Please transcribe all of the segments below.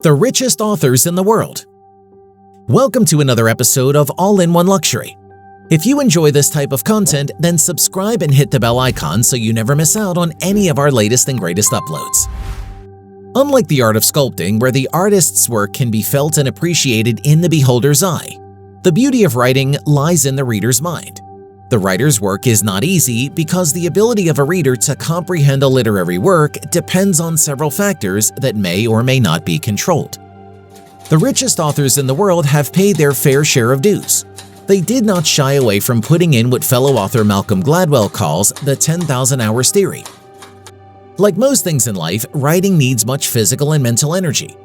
The richest authors in the world. Welcome to another episode of All-in-One Luxury. If you enjoy this type of content, then subscribe and hit the bell icon so you never miss out on any of our latest and greatest uploads. Unlike the art of sculpting, where the artist's work can be felt and appreciated in the beholder's eye, the beauty of writing lies in the reader's mind. The writer's work is not easy because the ability of a reader to comprehend a literary work depends on several factors that may or may not be controlled. The richest authors in the world have paid their fair share of dues. They did not shy away from putting in what fellow author Malcolm Gladwell calls the 10,000 hours theory. Like most things in life, writing needs much physical and mental energy.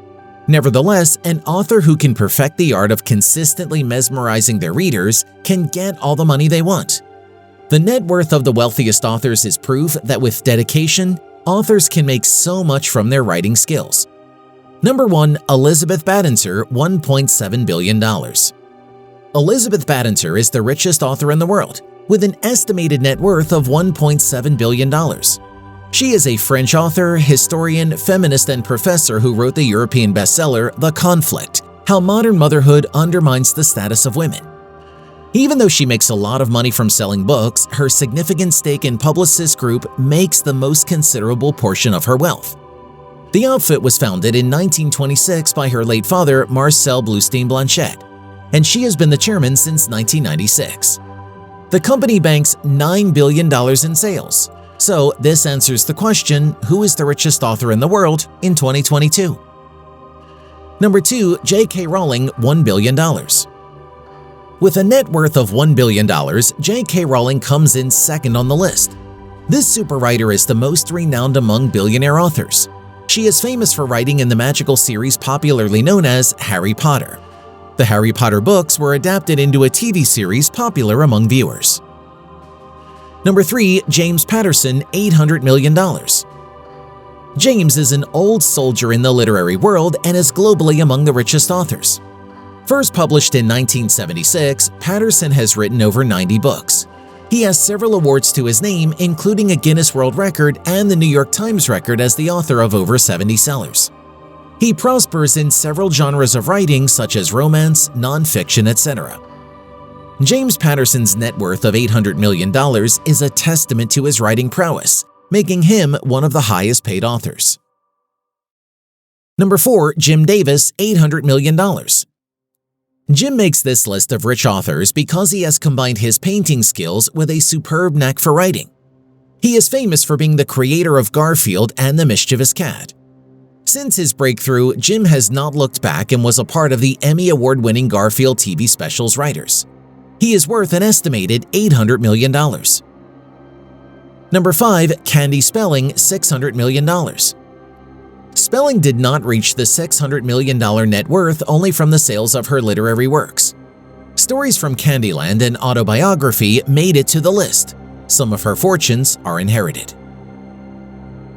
Nevertheless, an author who can perfect the art of consistently mesmerizing their readers can get all the money they want. The net worth of the wealthiest authors is proof that with dedication, authors can make so much from their writing skills. Number 1. Elizabeth Badinter, $1.7 billion. Elizabeth Badinter is the richest author in the world, with an estimated net worth of $1.7 billion. She is a French author, historian, feminist, and professor who wrote the European bestseller The Conflict: How Modern Motherhood Undermines the Status of Women. Even though she makes a lot of money from selling books, her significant stake in Publicis Group makes the most considerable portion of her wealth. The outfit was founded in 1926 by her late father, Marcel Bluestein-Blanchet, and she has been the chairman since 1996. The company banks $9 billion in sales. So this answers the question, who is the richest author in the world in 2022? Number 2. J.K. Rowling, $1 billion. With a net worth of $1 billion, J.K. Rowling comes in second on the list. This super writer is the most renowned among billionaire authors. She is famous for writing in the magical series popularly known as Harry Potter. The Harry Potter books were adapted into a TV series popular among viewers. Number 3. James Patterson, $800 million. James is an old soldier in the literary world and is globally among the richest authors. First published in 1976, Patterson has written over 90 books. He has several awards to his name, including a Guinness World Record and the New York Times record as the author of over 70 sellers. He prospers in several genres of writing such as romance, nonfiction, etc. James Patterson's net worth of $800 million is a testament to his writing prowess, making him one of the highest paid authors. Number 4. Jim Davis, $800 million. Jim makes this list of rich authors because he has combined his painting skills with a superb knack for writing. He is famous for being the creator of Garfield and the Mischievous Cat. Since his breakthrough, Jim has not looked back and was a part of the Emmy Award-winning Garfield TV specials writers. He is worth an estimated $800 million. Number 5. Candy Spelling, $600 million. Spelling did not reach the $600 million net worth only from the sales of her literary works. Stories from Candyland and autobiography made it to the list. Some of her fortunes are inherited.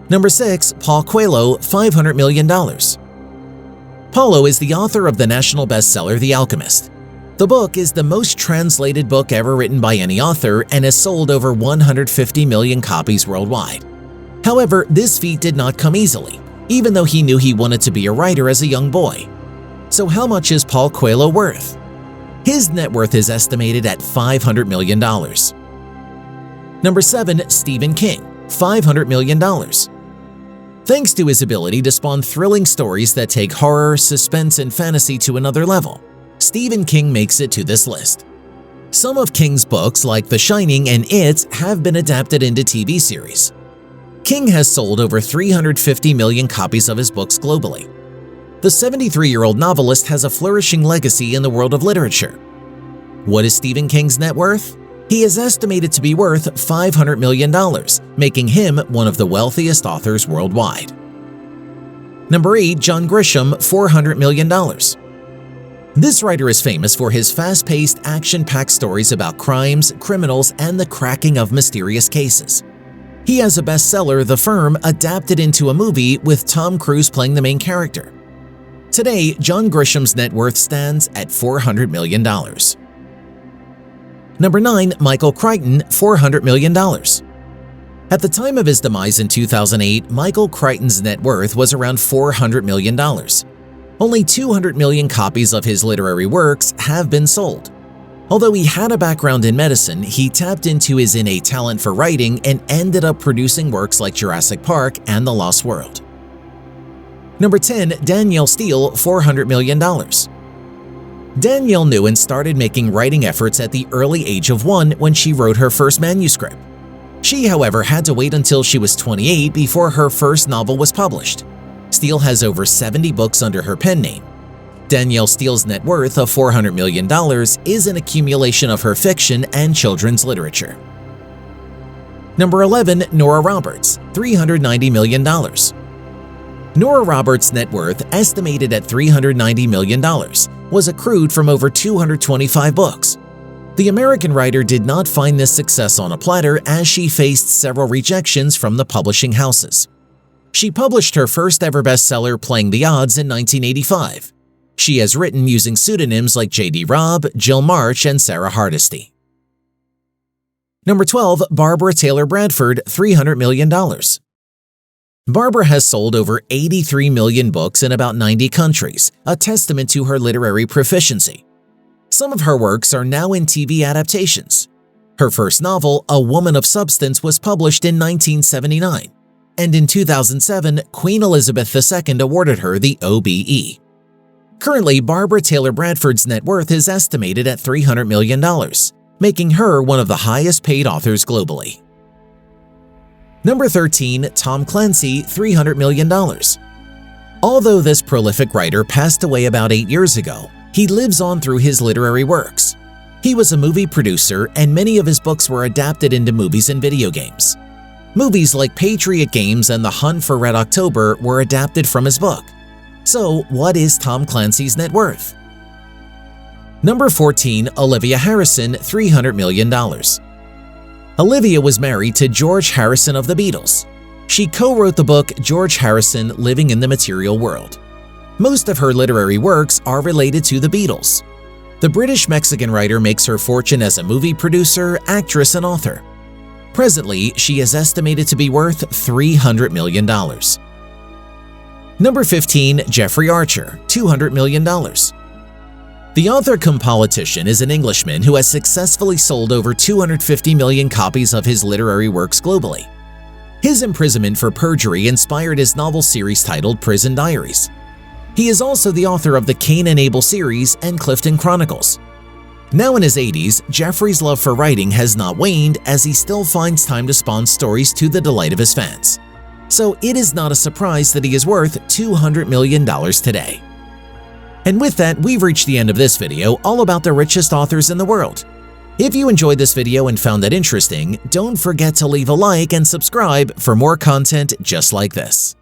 Number 6. Paul Coelho, $500 million. Paulo is the author of the national bestseller The Alchemist. The book is the most translated book ever written by any author and has sold over 150 million copies worldwide. However, this feat did not come easily, even though he knew he wanted to be a writer as a young boy. So how much is Paul Coelho worth? His net worth is estimated at $500 million. Number 7. Stephen King, $500 million. Thanks to his ability to spawn thrilling stories that take horror, suspense, and fantasy to another level, Stephen King makes it to this list. Some of King's books, like The Shining and It, have been adapted into TV series. King has sold over 350 million copies of his books globally. The 73-year-old novelist has a flourishing legacy in the world of literature. What is Stephen King's net worth? He is estimated to be worth $500 million, making him one of the wealthiest authors worldwide. Number 8. John Grisham, $400 million. This writer is famous for his fast-paced, action-packed stories about crimes, criminals, and the cracking of mysterious cases. He has a bestseller, The Firm, adapted into a movie with Tom Cruise playing the main character. Today, John Grisham's net worth stands at $400 million. Number 9. Michael Crichton, $400 million. At the time of his demise in 2008, Michael Crichton's net worth was around $400 million. Only 200 million copies of his literary works have been sold. Although he had a background in medicine, he tapped into his innate talent for writing and ended up producing works like Jurassic Park and The Lost World. Number 10. Danielle Steel, $400 million. Danielle knew and started making writing efforts at the early age of 1 when she wrote her first manuscript. She, however, had to wait until she was 28 before her first novel was published. Steel has over 70 books under her pen name. Danielle Steel's net worth of $400 million is an accumulation of her fiction and children's literature. Number 11. Nora Roberts, $390 million. Nora Roberts' net worth, estimated at $390 million, was accrued from over 225 books. The American writer did not find this success on a platter as she faced several rejections from the publishing houses. She published her first ever bestseller, Playing the Odds, in 1985. She has written using pseudonyms like J.D. Robb, Jill March, and Sarah Hardesty. Number 12. Barbara Taylor Bradford, $300 million. Barbara has sold over 83 million books in about 90 countries, a testament to her literary proficiency. Some of her works are now in TV adaptations. Her first novel, A Woman of Substance, was published in 1979, and in 2007, Queen Elizabeth II awarded her the OBE. Currently, Barbara Taylor Bradford's net worth is estimated at $300 million, making her one of the highest-paid authors globally. Number 13. Tom Clancy, $300 million. Although this prolific writer passed away about 8 years ago, he lives on through his literary works. He was a movie producer, and many of his books were adapted into movies and video games. Movies like Patriot Games and The Hunt for Red October were adapted from his book. So, what is Tom Clancy's net worth? Number 14. Olivia Harrison, $300 million. Olivia was married to George Harrison of the Beatles. She co-wrote the book George Harrison, Living in the Material World. Most of her literary works are related to the Beatles. The British-Mexican writer makes her fortune as a movie producer, actress, and author. Presently, she is estimated to be worth $300 million. Number 15. Jeffrey Archer, $200 million. The author-cum-politician is an Englishman who has successfully sold over 250 million copies of his literary works globally. His imprisonment for perjury inspired his novel series titled Prison Diaries. He is also the author of the Cain and Abel series and Clifton Chronicles. Now in his 80s, Jeffrey's love for writing has not waned as he still finds time to spawn stories to the delight of his fans. So it is not a surprise that he is worth $200 million today. And with that, we've reached the end of this video all about the richest authors in the world. If you enjoyed this video and found it interesting, don't forget to leave a like and subscribe for more content just like this.